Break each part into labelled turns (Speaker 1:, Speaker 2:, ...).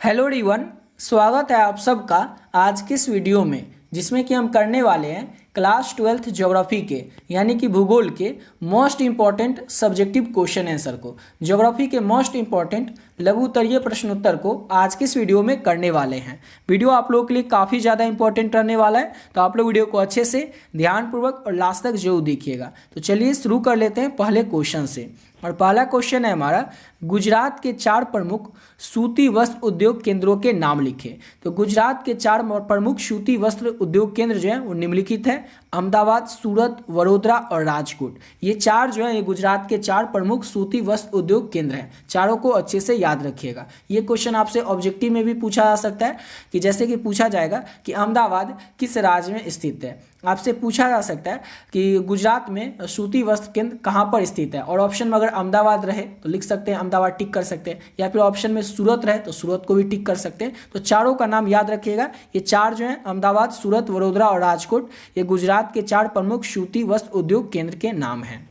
Speaker 1: Hello everyone, स्वागत है आप सबका आज के इस वीडियो में, जिसमें कि हम करने वाले हैं क्लास 12th ज्योग्राफी के यानी कि भूगोल के most important subjective question answer को। ज्योग्राफी के मोस्ट इंपॉर्टेंट लघु उत्तरीय प्रश्न उत्तर को आज के इस वीडियो में करने वाले हैं। वीडियो आप लोगों के लिए काफ़ी ज़्यादा इंपॉर्टेंट रहने वाला है, तो आप लोग वीडियो को अच्छे से ध्यानपूर्वक और लास्ट तक जरूर देखिएगा। तो चलिए शुरू कर लेते हैं पहले क्वेश्चन से। और पहला क्वेश्चन है हमारा, गुजरात के 4 प्रमुख सूती वस्त्र उद्योग केंद्रों के नाम लिखे। तो गुजरात के 4 प्रमुख सूती वस्त्र उद्योग केंद्र जो है वो निम्नलिखित है। अहमदाबाद, सूरत, वडोदरा और राजकोट। ये 4 जो है ये गुजरात के 4 प्रमुख सूती वस्त्र उद्योग केंद्र हैं। चारों को अच्छे से याद रखिएगा। ये क्वेश्चन आपसे ऑब्जेक्टिव में भी पूछा जा सकता है कि जैसे कि पूछा जाएगा कि अहमदाबाद किस राज्य में स्थित है। आपसे पूछा जा सकता है कि गुजरात में सूती वस्त्र केंद्र कहाँ पर स्थित है, और ऑप्शन में अगर अहमदाबाद रहे तो लिख सकते हैं अहमदाबाद, टिक कर सकते हैं, या फिर ऑप्शन में सूरत रहे तो सूरत को भी टिक कर सकते हैं। तो चारों का नाम याद रखिएगा। ये 4 जो है अहमदाबाद, सूरत, वडोदरा और राजकोट, ये गुजरात के 4 प्रमुख सूती वस्त्र उद्योग केंद्र के नाम हैं।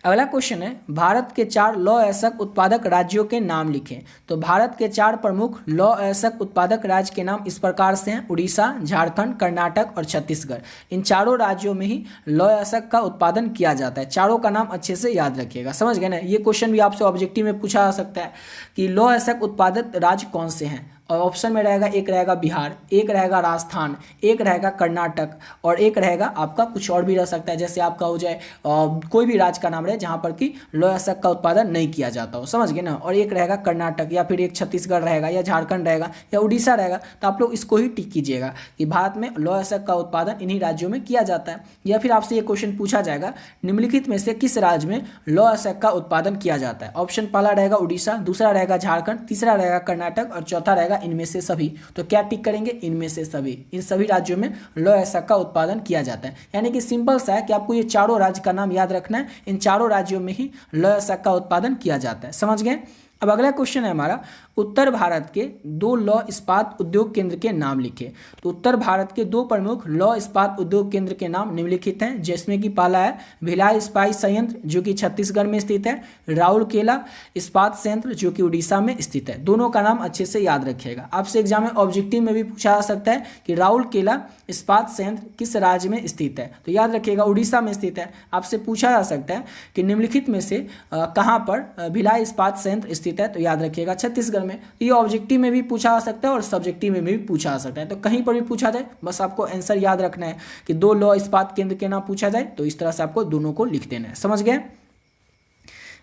Speaker 1: अगला क्वेश्चन है, भारत के 4 लौह अयस्क उत्पादक राज्यों के नाम लिखें। तो भारत के 4 प्रमुख लौह अयस्क उत्पादक राज्य के नाम इस प्रकार से हैं: उड़ीसा, झारखंड, कर्नाटक और छत्तीसगढ़। इन चारों राज्यों में ही लौह अयस्क का उत्पादन किया जाता है। चारों का नाम अच्छे से याद रखिएगा। समझ गए ना। ये क्वेश्चन भी आपसे ऑब्जेक्टिव में पूछा जा सकता है कि लौह अयस्क उत्पादक राज्य कौन से हैं, और ऑप्शन में रहेगा, एक रहेगा बिहार, एक रहेगा राजस्थान, एक रहेगा कर्नाटक और एक रहेगा आपका कुछ और भी रह सकता है, जैसे आपका हो जाए कोई भी राज्य का नाम रहे जहाँ पर कि लौह अयस्क का उत्पादन नहीं किया जाता हो। समझ गए ना। और एक रहेगा कर्नाटक, या फिर एक छत्तीसगढ़ रहेगा, या झारखंड रहेगा, या उड़ीसा रहेगा। तो आप लोग इसको ही टिक कीजिएगा कि भारत में लौह अयस्क का उत्पादन इन्हीं राज्यों में किया जाता है। या फिर आपसे ये क्वेश्चन पूछा जाएगा, निम्नलिखित में से किस राज्य में लौह अयस्क का उत्पादन किया जाता है। ऑप्शन पहला रहेगा उड़ीसा, दूसरा रहेगा झारखंड, तीसरा रहेगा कर्नाटक और चौथा रहेगा इनमें से सभी। तो क्या टिक करेंगे? इनमें से सभी। इन सभी राज्यों में लौह अयस्क का उत्पादन किया जाता है। यानी कि सिंपल सा है कि आपको ये चारों राज्य का नाम याद रखना है। इन चारों राज्यों में ही लौह अयस्क का उत्पादन किया जाता है। समझ गए। अब अगला क्वेश्चन है हमारा, उत्तर भारत के 2 लौह इस्पात उद्योग केंद्र के नाम लिखे। तो उत्तर भारत के 2 प्रमुख लौह इस्पात उद्योग केंद्र के नाम निम्नलिखित हैं, जिसमें कि पहला है भिलाई इस्पात संयंत्र जो कि छत्तीसगढ़ में स्थित है, राउरकेला इस्पात संयंत्र जो कि उड़ीसा में स्थित है। दोनों का नाम अच्छे से याद रखिएगा। आपसे एग्जाम में ऑब्जेक्टिव में भी पूछा जा सकता है कि राउरकेला इस्पात संयंत्र किस राज्य में स्थित है। तो याद रखिएगा उड़ीसा में स्थित है। आपसे पूछा जा सकता है कि निम्नलिखित में से कहाँ पर भिलाई इस्पात संयंत्र स्थित है। तो याद रखिएगा छत्तीसगढ़ में। ये ऑब्जेक्टिव में भी पूछा जा सकता है और सब्जेक्टिव में भी पूछा जा सकता है। तो कहीं पर भी पूछा जाए बस आपको आंसर याद रखना है कि 2 लौह इस्पात केंद्र के नाम पूछा जाए तो इस तरह से आपको दोनों को लिख देना है। समझ गए।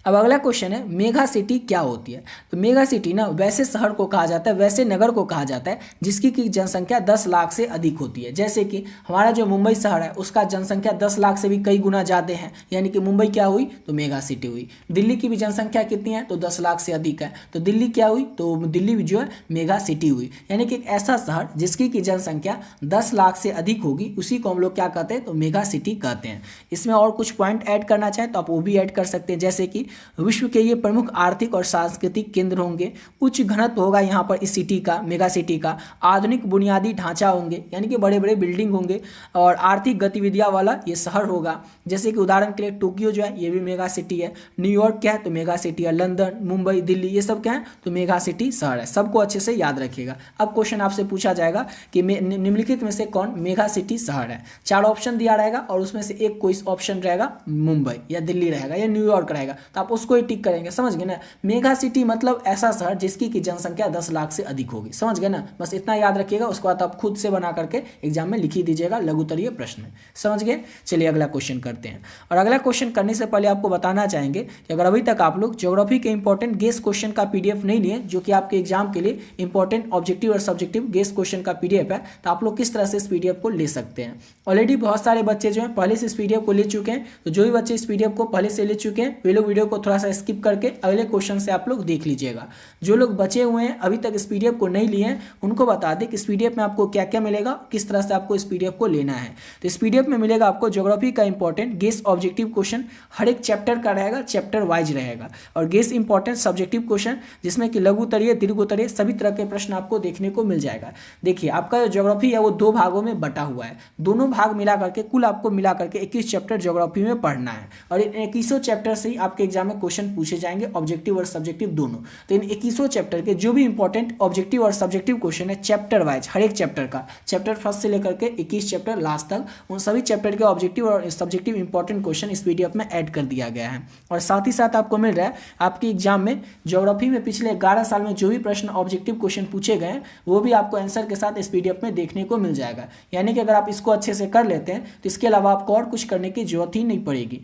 Speaker 1: अब अगला क्वेश्चन है, मेगा सिटी क्या होती है। तो मेगा सिटी ना वैसे शहर को कहा जाता है, वैसे नगर को कहा जाता है जिसकी की जनसंख्या 10 लाख से अधिक होती है। जैसे कि हमारा जो मुंबई शहर है उसका जनसंख्या 10 लाख से भी कई गुना ज़्यादा है, यानी कि मुंबई क्या हुई तो मेगा सिटी हुई। दिल्ली की भी जनसंख्या कितनी है तो 10 लाख से अधिक है, तो दिल्ली क्या हुई तो दिल्ली भी जो है मेगा सिटी हुई। यानी कि एक ऐसा शहर जिसकी की जनसंख्या 10 लाख से अधिक होगी उसी को हम लोग क्या कहते हैं तो मेगा सिटी कहते हैं। इसमें और कुछ पॉइंट ऐड करना चाहें तो आप वो भी ऐड कर सकते हैं, जैसे कि विश्व के ये प्रमुख आर्थिक और सांस्कृतिक केंद्र होंगे, उच्च घनत्व होगा यहाँ पर इस सिटी का, मेगा सिटी का, आधुनिक बुनियादी ढांचा होंगे यानी कि बड़े बड़े बिल्डिंग होंगे, और आर्थिक गतिविधियां वाला ये शहर होगा। जैसे कि उदाहरण के लिए टोक्यो जो है ये भी मेगा सिटी है, न्यूयॉर्क क्या है तो मेगा सिटी है, लंदन, मुंबई, दिल्ली ये सब क्या है तो मेगा सिटी शहर है। सबको अच्छे से याद रखिएगा। अब क्वेश्चन आपसे पूछा जाएगा कि निम्नलिखित में से कौन मेगा सिटी शहर है। 4 ऑप्शन दिया रहेगा और उसमें से एक कोई ऑप्शन रहेगा मुंबई या दिल्ली रहेगा या न्यूयॉर्क रहेगा, तो आप उसको ही टिक करेंगे। समझ गए ना। मेगा सिटी मतलब ऐसा शहर जिसकी की जनसंख्या 10 लाख से अधिक होगी। समझ गए ना। बस इतना याद रखिएगा, उसके बाद आप खुद से बना करके एग्जाम में लिख ही दीजिएगा लघु उत्तरीय प्रश्न। समझ गए। चलिए अगला क्वेश्चन करते हैं। और अगला क्वेश्चन करने से पहले आपको बताना चाहेंगे कि अगर अभी तक आप लोग ज्योग्राफी के इंपॉर्टेंट गेस क्वेश्चन का पीडीएफ नहीं लिए, जो कि आपके एग्जाम के लिए इंपॉर्टेंट ऑब्जेक्टिव और सब्जेक्टिव गेस क्वेश्चन का पीडीएफ है, तो आप लोग किस तरह से इस पीडीएफ को ले सकते हैं। ऑलरेडी बहुत सारे बच्चे जो हैं पहले से इस पीडीएफ को ले चुके हैं। तो जो भी बच्चे इस पीडीएफ को पहले से ले चुके हैं वे लोग वीडियो को थोड़ा सा स्किप करके अगले क्वेश्चन से आप लोग देख लीजिएगा। जो लोग बचे हुए हैं अभी तक इस पीडीएफ को नहीं लिए हैं उनको बता दें कि इस पीडीएफ में आपको क्या क्या मिलेगा, किस तरह से आपको इस पीडीएफ को लेना है। तो इस पीडीएफ में मिलेगा आपको ज्योग्राफी का इंपॉर्टेंट गेस ऑब्जेक्टिव क्वेश्चन, हर एक चैप्टर का रहेगा, चैप्टर वाइज रहेगा, और गेस इंपॉर्टेंट सब्जेक्टिव क्वेश्चन जिसमें कि लघु उत्तरीय, दीर्घ उत्तरीय सभी तरह के प्रश्न आपको देखने को मिल जाएगा। देखिए आपका जो ज्योग्राफी है वो 2 भागों में बटा हुआ है। दोनों भाग मिला करके कुल आपको मिला करके 21 चैप्टर ज्योग्राफी में पढ़ना है, और इन 21 चैप्टर से ही आपके एग्जाम में क्वेश्चन पूछे जाएंगे ऑब्जेक्टिव और सब्जेक्टिव दोनों। तो इन 21 चैप्टर के जो भी इंपॉर्टेंट ऑब्जेक्टिव और सब्जेक्टिव क्वेश्चन है चैप्टर वाइज, हर एक चैप्टर का, चैप्टर फर्स्ट से लेकर के 21 चैप्टर लास्ट तक, उन सभी चैप्टर के ऑब्जेक्टिव और सब्जेक्टिव इंपॉर्टेंट क्वेश्चन इस पीडीएफ में ऐड कर दिया गया है। और साथ ही साथ आपको मिल रहा है आपके एग्जाम में ज्योग्राफी में पिछले 11 साल में जो भी प्रश्न ऑब्जेक्टिव क्वेश्चन पूछे गए हैं वो भी आपको आंसर के साथ इस पीडीएफ में देखने को मिल जाएगा। यानी कि अगर आप इसको अच्छे से कर लेते हैं तो इसके अलावा आपको और कुछ करने की जरूरत ही नहीं पड़ेगी।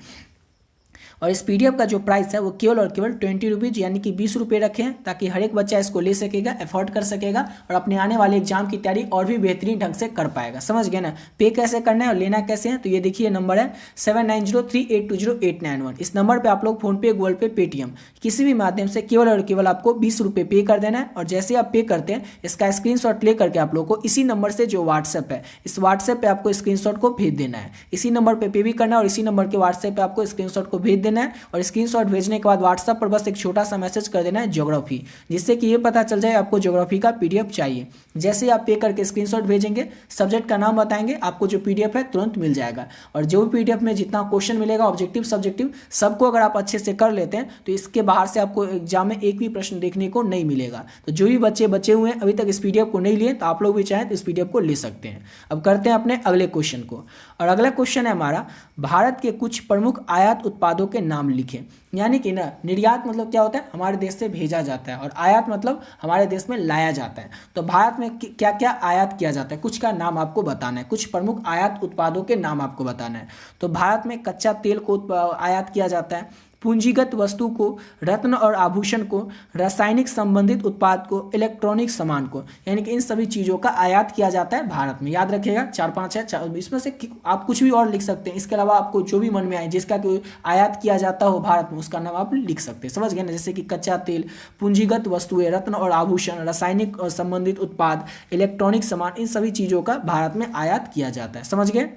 Speaker 1: और इस पीडीएफ का जो प्राइस है वो केवल और केवल 20 रुपीज़ यानी कि 20 रुपये रखें, ताकि हर एक बच्चा इसको ले सकेगा, अफोर्ड कर सकेगा और अपने आने वाले एग्जाम की तैयारी और भी बेहतरीन ढंग से कर पाएगा। समझ गए ना। पे कैसे करना है और लेना कैसे है, तो ये देखिए नंबर है 7903820891। इस नंबर पर आप लोग फोनपे, गूगल पे, पेटीएम किसी भी माध्यम से केवल और केवल आपको 20 रुपये पे कर देना है। और जैसे आप पे करते हैं इसका स्क्रीनशॉट ले करके आप लोग को इसी नंबर से जो व्हाट्सएप है, इस व्हाट्सएप पे आपको स्क्रीनशॉट को भेज देना है। इसी नंबर पे भी करना है और इसी नंबर के व्हाट्सएप पे आपको स्क्रीनशॉट को भेज देना है। और स्क्रीनशॉट भेजने के बाद व्हाट्सएप पर बस एक छोटा सा मैसेज कर देना है ज्योग्राफी, जिससे कि ये पता चल जाए आपको ज्योग्राफी का पीडीएफ चाहिए। जैसे आप पे करके स्क्रीनशॉट भेजेंगे, सब्जेक्ट का नाम बताएंगे, आपको जो पीडीएफ है तुरंत मिल जाएगा। और जो भी पीडीएफ में जितना क्वेश्चन मिलेगा ऑब्जेक्टिव सब्जेक्टिव सबको अगर आप अच्छे से कर लेते हैं तो इसके बाहर से आपको एग्जाम में एक भी प्रश्न देखने को नहीं मिलेगा। तो जो भी बच्चे बचे हुए हैं अभी तक इस पीडीएफ को नहीं लिए तो आप लोग भी चाहें तो इस पीडीएफ को ले सकते हैं। अब करते हैं अपने अगले क्वेश्चन को। और अगला क्वेश्चन है हमारा, भारत के कुछ प्रमुख आयात उत्पादों के नाम लिखें। यानी कि ना, निर्यात मतलब क्या होता है, हमारे देश से भेजा जाता है, और आयात मतलब हमारे देश में लाया जाता है। तो भारत में क्या क्या आयात किया जाता है, कुछ का नाम आपको बताना है, कुछ प्रमुख आयात उत्पादों के नाम आपको बताना है। तो भारत में कच्चा तेल को आयात किया जाता है, पूंजीगत वस्तु को, रत्न और आभूषण को, रासायनिक संबंधित उत्पाद को, इलेक्ट्रॉनिक सामान को, यानी कि इन सभी चीज़ों का आयात किया जाता है भारत में। याद रखिएगा 4-5 है, इसमें से आप कुछ भी और लिख सकते हैं। इसके अलावा आपको जो भी मन में आए जिसका कोई आयात किया जाता हो भारत में उसका नाम आप लिख सकते हैं। समझ गए ना। जैसे कि कच्चा तेल, पूंजीगत वस्तुएं, रत्न और आभूषण, रासायनिक और संबंधित उत्पाद, इलेक्ट्रॉनिक सामान, इन सभी चीज़ों का भारत में आयात किया जाता है। समझ गए।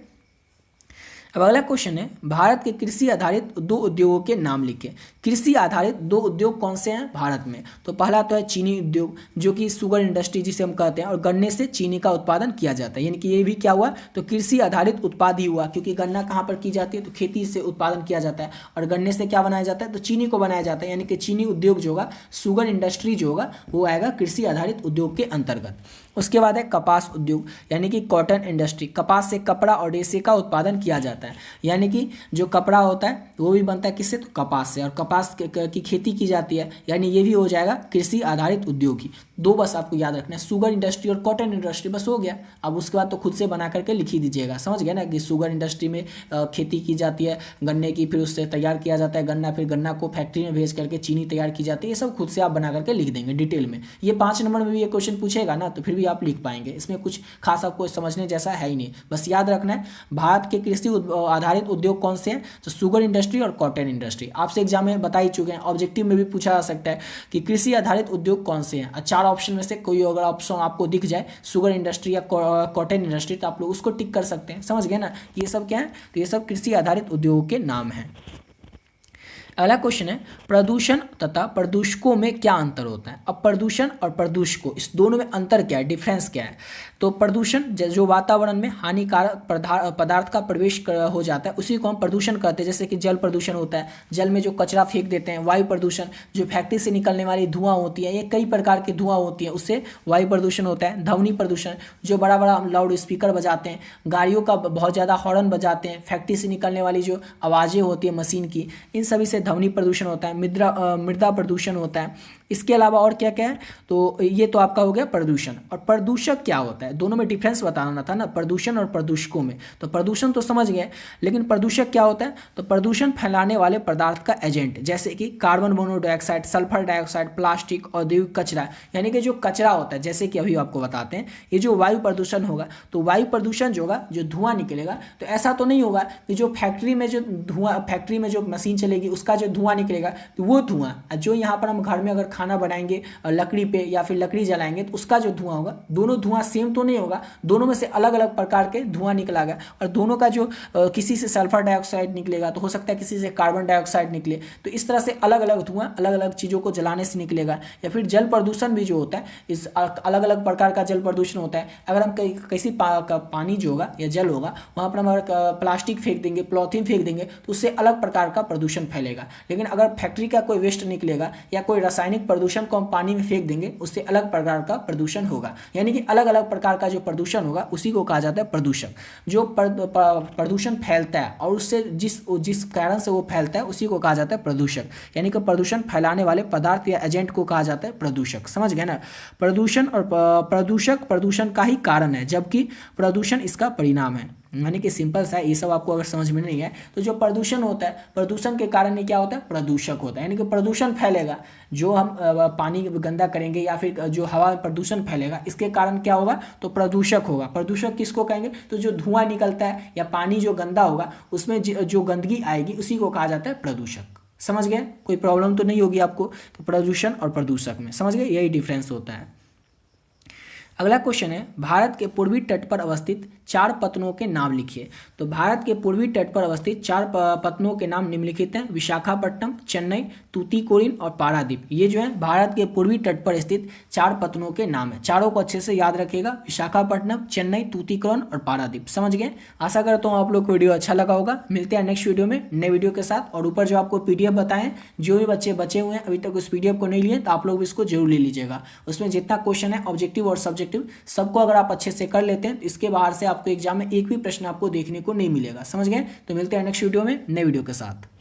Speaker 1: अब अगला क्वेश्चन है, भारत के कृषि आधारित 2 उद्योगों के नाम लिखें। कृषि आधारित 2 उद्योग कौन से हैं भारत में? तो पहला तो है चीनी उद्योग, जो कि शुगर इंडस्ट्री जिसे हम कहते हैं, और गन्ने से चीनी का उत्पादन किया जाता है। यानी कि ये भी क्या हुआ, तो कृषि आधारित उत्पाद ही हुआ, क्योंकि गन्ना कहाँ पर की जाती है, तो खेती से उत्पादन किया जाता है, और गन्ने से क्या बनाया जाता है, तो चीनी को बनाया जाता है। यानी कि चीनी उद्योग जो होगा, शुगर इंडस्ट्री जो होगा, वो आएगा कृषि आधारित उद्योग के अंतर्गत। उसके बाद है कपास उद्योग, यानी कि कॉटन इंडस्ट्री, कपास से कपड़ा और रेशे का उत्पादन किया जाता है। यानी कि जो कपड़ा होता है वो भी बनता है किससे, तो कपास से, और कपास की खेती की जाती है। यानी ये भी हो जाएगा कृषि आधारित उद्योग ही। 2 बस आपको याद रखना है, शुगर इंडस्ट्री और कॉटन इंडस्ट्री, बस हो गया। अब उसके बाद तो खुद से बना करके लिख ही दीजिएगा। समझ गए ना, कि शुगर इंडस्ट्री में खेती की जाती है गन्ने की, फिर उससे तैयार किया जाता है गन्ना, फिर गन्ना को फैक्ट्री में भेज करके चीनी तैयार की जाती है। ये सब खुद से आप बना करके लिख देंगे डिटेल में। ये 5 नंबर में भी ये क्वेश्चन पूछेगा ना, तो फिर भी आप लिख पाएंगे। इसमें कुछ खास आपको समझने जैसा है ही नहीं। बस याद रखना है भारत के कृषि आधारित उद्योग कौन से हैं, तो शुगर इंडस्ट्री और कॉटन इंडस्ट्री। आपसे एग्जाम में बता ही चुके हैं, ऑब्जेक्टिव में भी पूछा जा सकता है कि कृषि आधारित उद्योग कौन से हैं। 4 ऑप्शन में से कोई अगर ऑप्शन आपको दिख जाए, शुगर इंडस्ट्री या कॉटन इंडस्ट्री, तो आप लोग उसको टिक कर सकते हैं। समझ गए ना। ये सब क्या है, तो ये सब कृषि आधारित उद्योगों के नाम हैं। अगला क्वेश्चन है, प्रदूषण तथा प्रदूषकों में क्या अंतर होता है? अब प्रदूषण और प्रदूषकों, इस दोनों में अंतर क्या है, डिफरेंस क्या है? तो प्रदूषण जो वातावरण में हानिकारक पदार्थ का प्रवेश हो जाता है उसी को हम प्रदूषण कहते हैं। जैसे कि जल प्रदूषण होता है, जल में जो कचरा फेंक देते हैं, वायु प्रदूषण जो फैक्ट्री से निकलने वाली धुआं होती है, ये कई प्रकार की धुआं होती है, उससे वायु प्रदूषण होता है। ध्वनि प्रदूषण, जो बड़ा बड़ा लाउड स्पीकर बजाते हैं, गाड़ियों का बहुत ज़्यादा हॉर्न बजाते हैं, फैक्ट्री से निकलने वाली जो आवाज़ें होती है मशीन की, इन सभी से ध्वनि प्रदूषण होता है। मृदा प्रदूषण होता है। इसके अलावा और क्या क्या है, तो ये तो आपका हो गया प्रदूषण। और प्रदूषक क्या होता है, दोनों में डिफरेंस बताना था ना, प्रदूषण और प्रदूषकों में। तो प्रदूषण तो समझ गए, लेकिन प्रदूषक क्या होता है, तो प्रदूषण फैलाने वाले पदार्थ का एजेंट, जैसे कि carbon monodioxide, sulphur dioxide, plastic, औद्योगिक कचरा। यानी कि जो कचरा होता है, जैसे कि अभी आपको बताते हैं, ये जो वायु प्रदूषण होगा, तो वायु प्रदूषण जो होगा, जो धुआं निकलेगा, तो ऐसा तो नहीं होगा कि जो फैक्ट्री में जो धुआं, फैक्ट्री में जो मशीन चलेगी उसका जो धुआं निकलेगा, तो वो धुआं जो यहाँ पर हम घर में अगर खाना बनाएंगे लकड़ी पे या फिर लकड़ी जलाएंगे तो उसका जो धुआं होगा, दोनों धुआं सेम तो नहीं होगा, दोनों में से अलग अलग प्रकार के धुआं निकला गया और दोनों का जो किसी से सल्फर डाइऑक्साइड निकलेगा तो हो सकता है किसी से कार्बन डाइऑक्साइड निकले। तो इस तरह से अलग अलग धुआं अलग अलग चीज़ों को जलाने से निकलेगा। या फिर जल प्रदूषण भी जो होता है, इस अलग अलग प्रकार का जल प्रदूषण होता है। अगर हम किसी पानी जो होगा या जल होगा वहाँ पर हम अगर प्लास्टिक फेंक देंगे, पॉलीथीन फेंक देंगे तो उससे अलग प्रकार का प्रदूषण फैलेगा। लेकिन अगर फैक्ट्री का कोई वेस्ट निकलेगा या कोई रासायनिक प्रदूषण को हम पानी में फेंक देंगे उससे अलग प्रकार का प्रदूषण होगा। यानी कि अलग अलग प्रकार का जो प्रदूषण होगा उसी को कहा जाता है प्रदूषक। जो प्रदूषण फैलता है और उससे जिस कारण से वो फैलता है उसी को कहा जाता है प्रदूषक। यानी कि प्रदूषण फैलाने वाले पदार्थ या एजेंट को कहा जाता है प्रदूषक। समझ गए ना। प्रदूषण और प्रदूषक प्रदूषण का ही कारण है जबकि प्रदूषण इसका परिणाम है। यानी कि सिंपल सा है, ये सब आपको अगर समझ में नहीं है तो जो प्रदूषण होता है, प्रदूषण के कारण ये क्या होता है, प्रदूषक होता है। यानी कि प्रदूषण फैलेगा, जो हम पानी गंदा करेंगे या फिर जो हवा में प्रदूषण फैलेगा इसके कारण क्या होगा, तो प्रदूषक होगा। प्रदूषक किसको कहेंगे, तो जो धुआं निकलता है या पानी जो गंदा होगा उसमें जो गंदगी आएगी उसी को कहा जाता है प्रदूषक। समझ गए, कोई प्रॉब्लम तो नहीं होगी आपको। तो प्रदूषण और प्रदूषक में समझ गए, यही डिफरेंस होता है। अगला क्वेश्चन है, भारत के पूर्वी तट पर अवस्थित 4 पत्तनों के नाम लिखिए। तो भारत के पूर्वी तट पर अवस्थित 4 पत्तनों के नाम निम्नलिखित हैं, विशाखापट्टनम, चेन्नई, तूतीकोरिन और पारादीप। ये जो है भारत के पूर्वी तट पर स्थित 4 पत्तनों के नाम है। चारों को अच्छे से याद रखिएगा, विशाखापट्टनम, चेन्नई, तूतीकोरिन और पारादीप। समझ गए। आशा करता हूँ आप लोग को वीडियो अच्छा लगा होगा। मिलते हैं नेक्स्ट वीडियो में नए वीडियो के साथ। और ऊपर जो आपको PDF बताएं, जो भी बच्चे बचे हुए हैं अभी तक उस PDF को नहीं लिए तो आप लोग इसको जरूर ले लीजिएगा। उसमें जितना क्वेश्चन है ऑब्जेक्टिव और सब्जेक्टिव सबको अगर आप अच्छे से कर लेते हैं तो इसके बाहर से आपको एग्जाम में एक भी प्रश्न आपको देखने को नहीं मिलेगा। समझ गए। तो मिलते हैं नेक्स्ट वीडियो में नए वीडियो के साथ।